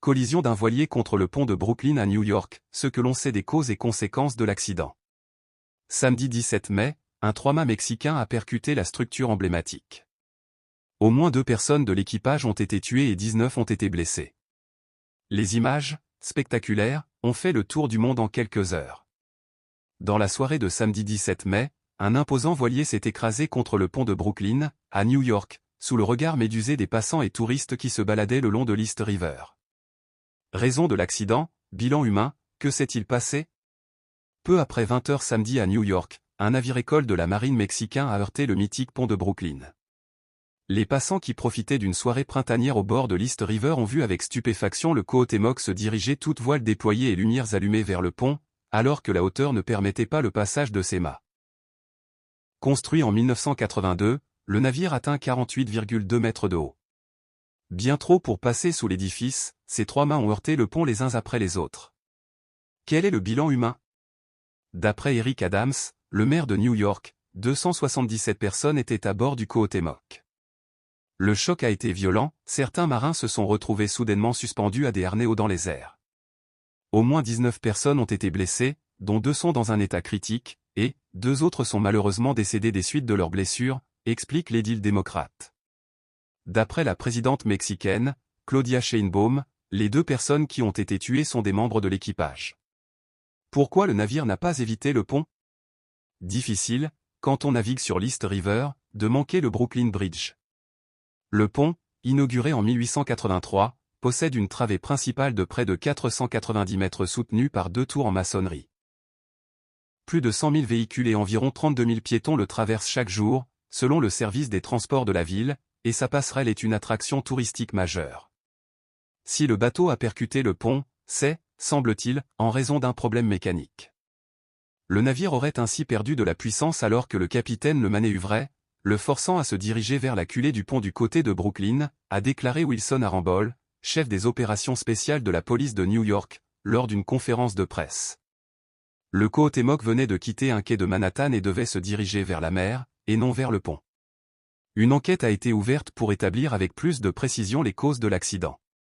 Collision d'un voilier contre le pont de Brooklyn à New York, ce que l'on sait des causes et conséquences de l'accident. Samedi 17 mai, un 3-mâts mexicain a percuté la structure emblématique. Au moins 2 personnes de l'équipage ont été tuées et 19 ont été blessées. Les images, spectaculaires, ont fait le tour du monde en quelques heures. Dans la soirée de samedi 17 mai, un imposant voilier s'est écrasé contre le pont de Brooklyn, à New York, sous le regard médusé des passants et touristes qui se baladaient le long de l'East River. Raison de l'accident, bilan humain, que s'est-il passé? Peu après 20 h samedi à New York, un navire-école de la marine mexicain a heurté le mythique pont de Brooklyn. Les passants qui profitaient d'une soirée printanière au bord de l'East River ont vu avec stupéfaction le Cuauhtémoc se diriger toute voile déployée et lumières allumées vers le pont, alors que la hauteur ne permettait pas le passage de ses mâts. Construit en 1982, le navire atteint 48,2 mètres de haut. Bien trop pour passer sous l'édifice, ces 3 mâts ont heurté le pont les uns après les autres. Quel est le bilan humain? D'après Eric Adams, le maire de New York, 277 personnes étaient à bord du Cuauhtémoc. Le choc a été violent, certains marins se sont retrouvés soudainement suspendus à des harnais hauts dans les airs. Au moins 19 personnes ont été blessées, dont 2 sont dans un état critique, et 2 autres sont malheureusement décédés des suites de leurs blessures, explique l'édile démocrate. D'après la présidente mexicaine, Claudia Sheinbaum, les 2 personnes qui ont été tuées sont des membres de l'équipage. Pourquoi le navire n'a pas évité le pont? Difficile, quand on navigue sur l'East River, de manquer le Brooklyn Bridge. Le pont, inauguré en 1883, possède une travée principale de près de 490 mètres soutenue par 2 tours en maçonnerie. Plus de 100 000 véhicules et environ 32 000 piétons le traversent chaque jour, selon le service des transports de la ville, et sa passerelle est une attraction touristique majeure. Si le bateau a percuté le pont, c'est, semble-t-il, en raison d'un problème mécanique. Le navire aurait ainsi perdu de la puissance alors que le capitaine le manœuvrait, le forçant à se diriger vers la culée du pont du côté de Brooklyn, a déclaré Wilson Arambol, chef des opérations spéciales de la police de New York, lors d'une conférence de presse. Le Cuauhtémoc venait de quitter un quai de Manhattan et devait se diriger vers la mer, et non vers le pont. Une enquête a été ouverte pour établir avec plus de précision les causes de l'accident.